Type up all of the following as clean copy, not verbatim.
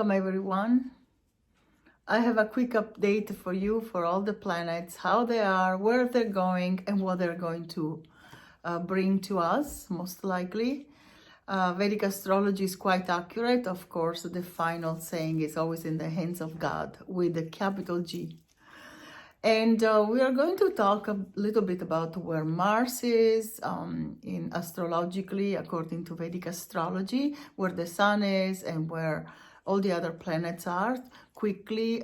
welcome everyone. I have a quick update for you for all the planets, how they are, where they're going, and what they're going to bring to us, most likely. Vedic astrology is quite accurate. Of course, the final saying is always in the hands of God with a capital G. And we are going to talk a little bit about where Mars is in astrologically, according to Vedic astrology, where the Sun is and where all the other planets are. Quickly,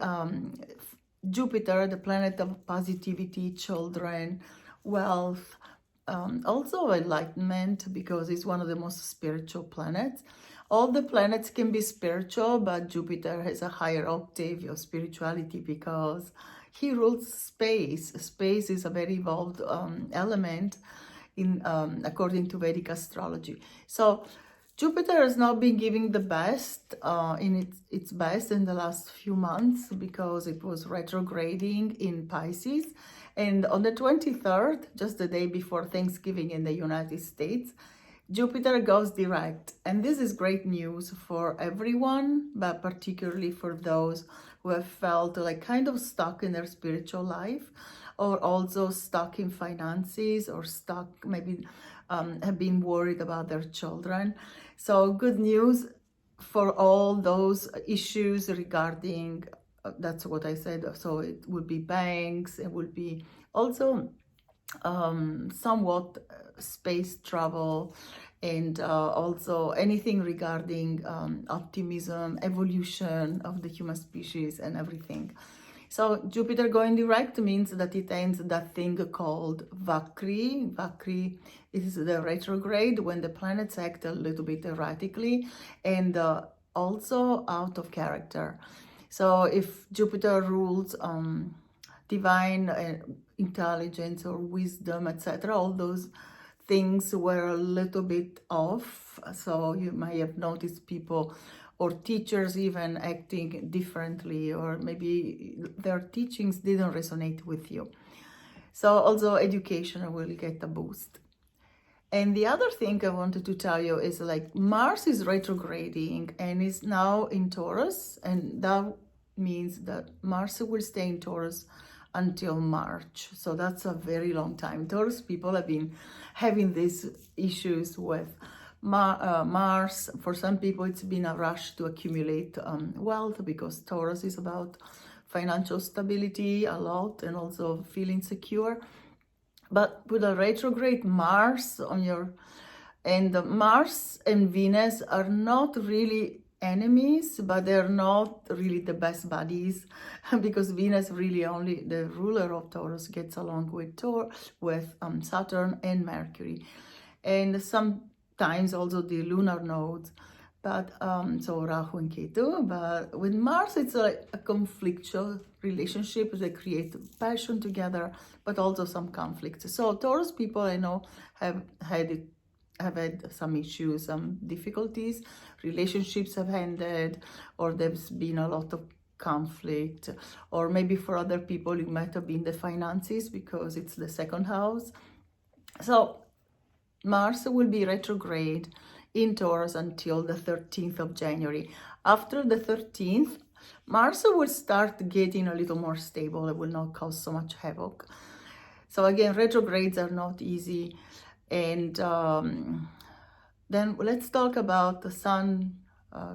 Jupiter, the planet of positivity, children, wealth, also enlightenment, because it's one of the most spiritual planets. All the planets can be spiritual, but Jupiter has a higher octave of spirituality because he rules space. Space is a very evolved element in according to Vedic astrology. So Jupiter has not been giving the best in its best in the last few months because it was retrograding in Pisces. And on the 23rd, just the day before Thanksgiving in the United States, Jupiter goes direct. And this is great news for everyone, but particularly for those who have felt like kind of stuck in their spiritual life, or also stuck in finances, or stuck maybe have been worried about their children. So good news for all those issues regarding, that's what I said, so it would be banks, it would be also somewhat space travel, and also anything regarding optimism, evolution of the human species and everything. So Jupiter going direct means that it ends that thing called Vakri. Vakri is the retrograde, when the planets act a little bit erratically and also out of character. So if Jupiter rules divine intelligence or wisdom, etc., all those things were a little bit off. So you might have noticed people or teachers even acting differently, or maybe their teachings didn't resonate with you. So also education will get a boost. And the other thing I wanted to tell you is like Mars is retrograding and is now in Taurus, and that means that Mars will stay in Taurus until March. So that's a very long time. Taurus people have been having these issues with Mars. For some people, it's been a rush to accumulate wealth, because Taurus is about financial stability a lot and also feeling secure. But with a retrograde Mars on your, and Mars and Venus are not really enemies, but they're not really the best buddies, because Venus really only, the ruler of Taurus, gets along with Saturn and Mercury, and sometimes also the lunar nodes, but so Rahu and Ketu. But with Mars, it's like a conflictual relationship. They create passion together, but also some conflicts. So Taurus people I know have had some issues, some difficulties, relationships have ended, or there's been a lot of conflict, or maybe for other people it might have been the finances, because it's the second house. So Mars will be retrograde in Taurus until the 13th of January. After the 13th, Mars will start getting a little more stable. It will not cause so much havoc. So again, retrogrades are not easy. And then let's talk about the Sun,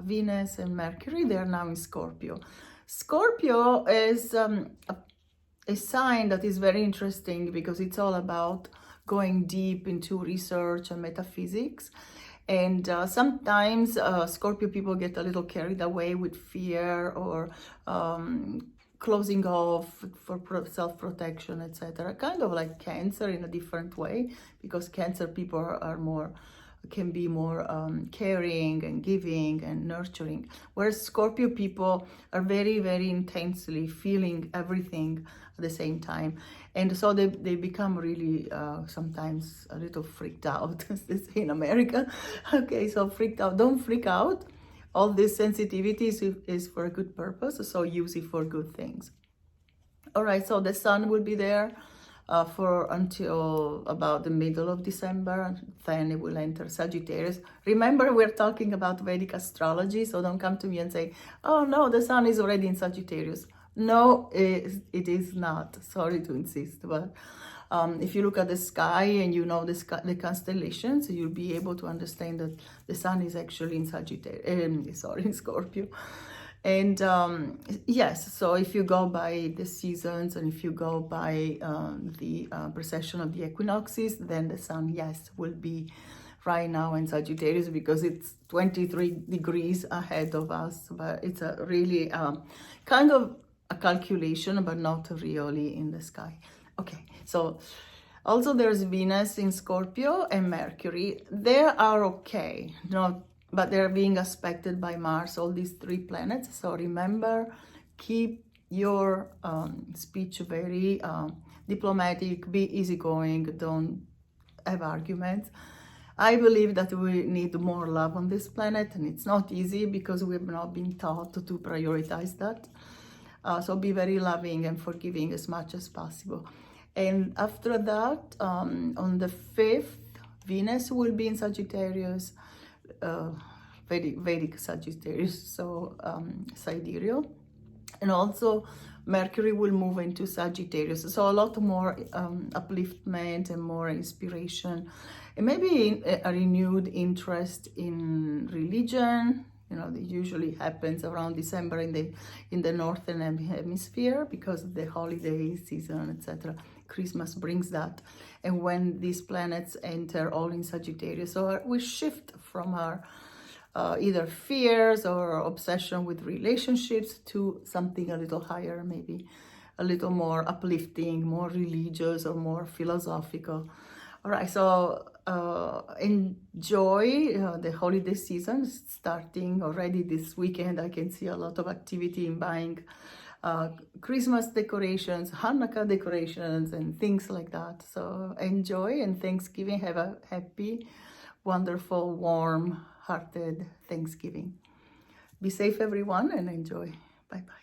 Venus, and Mercury. They are now in Scorpio. Scorpio is a sign that is very interesting because it's all about going deep into research and metaphysics. And sometimes Scorpio people get a little carried away with fear, or closing off for self-protection, etc. Kind of like Cancer in a different way, because Cancer people can be more caring and giving and nurturing, whereas Scorpio people are very, very intensely feeling everything at the same time. And so they become really sometimes a little freaked out, as they say in America. Okay, so freaked out. Don't freak out. All this sensitivity is for a good purpose, so use it for good things. All right, so the Sun will be there for until about the middle of December. Then it will enter Sagittarius. Remember, we're talking about Vedic astrology, so don't come to me and say, oh no, the sun is already in Sagittarius. No, it is not. Sorry to insist, but if you look at the sky and you know the constellations, you'll be able to understand that the sun is actually in Sagittarius, in Scorpio. And yes, so if you go by the seasons and if you go by the precession of the equinoxes, then the sun, yes, will be right now in Sagittarius because it's 23 degrees ahead of us. But it's a really kind of a calculation, but not really in the sky. Okay, so also there's Venus in Scorpio and Mercury. They are okay, but they're being aspected by Mars, all these three planets. So remember, keep your speech very diplomatic, be easygoing, don't have arguments. I believe that we need more love on this planet, and it's not easy because we've not been taught to prioritize that. So be very loving and forgiving as much as possible. And after that, on the 5th, Venus will be in Sagittarius, Vedic Sagittarius, so sidereal. And also Mercury will move into Sagittarius, so a lot more upliftment and more inspiration, and maybe a renewed interest in religion. That usually happens around December in the northern hemisphere because of the holiday season, etc. Christmas brings that, and when these planets enter all in Sagittarius, so we shift from our either fears or obsession with relationships to something a little higher, maybe a little more uplifting, more religious or more philosophical. All right, so enjoy the holiday season starting already this weekend. I can see a lot of activity in buying Christmas decorations, Hanukkah decorations, and things like that. So enjoy, and Thanksgiving, have a happy, wonderful, warm-hearted Thanksgiving. Be safe, everyone, and enjoy. Bye-bye.